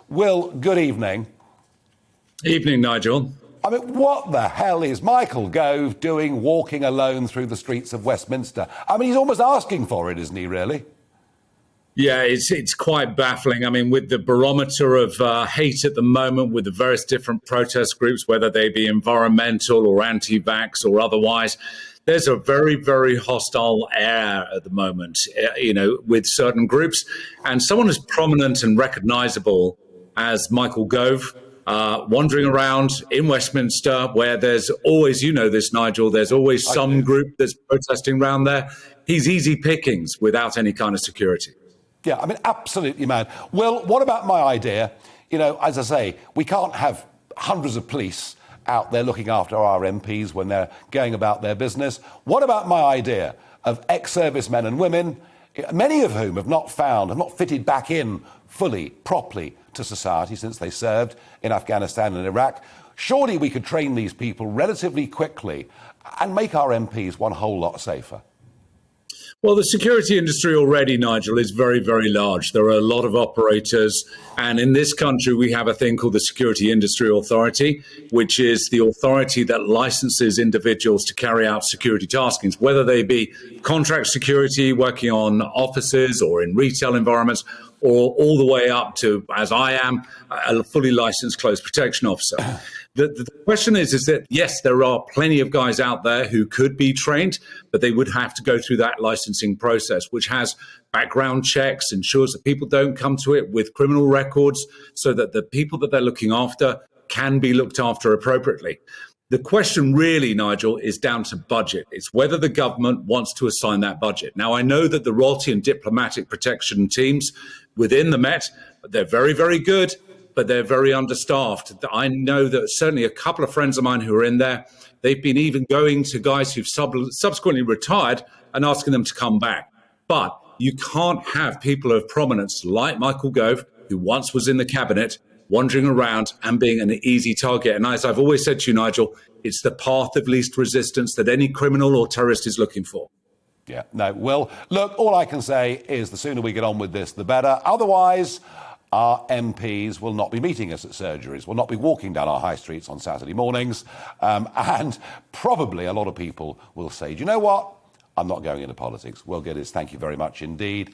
Will, good evening. Evening, Nigel. I mean, what the hell is Michael Gove doing walking alone through the streets of Westminster? I mean, he's almost asking for it, isn't he, really? Yeah, it's quite baffling. I mean, with the barometer of hate at the moment, with the various different protest groups, whether they be environmental or anti-vax or otherwise, there's a very, very hostile air at the moment, with certain groups. And someone as prominent and recognizable as Michael Gove, wandering around in Westminster, where there's always, you know this, Nigel, there's always some group that's protesting around there. He's easy pickings without any kind of security. Yeah, I mean, absolutely mad. Well, what about my idea? You know, as I say, we can't have hundreds of police out there looking after our MPs when they're going about their business. What about my idea of ex-servicemen and women, many of whom have not fitted back in fully, properly to society since they served in Afghanistan and Iraq? Surely we could train these people relatively quickly and make our MPs one whole lot safer. Well, the security industry already, Nigel, is very, very large. There are a lot of operators. And in this country, we have a thing called the Security Industry Authority, which is the authority that licenses individuals to carry out security taskings, whether they be contract security, working on offices or in retail environments, or all the way up to, as I am, a fully licensed close protection officer. The question is that, yes, there are plenty of guys out there who could be trained, but they would have to go through that licensing process, which has background checks, ensures that people don't come to it with criminal records, so that the people that they're looking after can be looked after appropriately. The question really, Nigel, is down to budget. It's whether the government wants to assign that budget. Now, I know that the royalty and diplomatic protection teams within the Met, they're very, very good, but they're very understaffed. I know that certainly a couple of friends of mine who are in there, they've been even going to guys who've subsequently retired and asking them to come back. But you can't have people of prominence like Michael Gove, who once was in the cabinet, wandering around and being an easy target. And as I've always said to you, Nigel, it's the path of least resistance that any criminal or terrorist is looking for. Yeah, no, well, look, all I can say is the sooner we get on with this, the better. Otherwise, our MPs will not be meeting us at surgeries, will not be walking down our high streets on Saturday mornings. And probably a lot of people will say, do you know what? I'm not going into politics. Will Geddes, thank you very much indeed.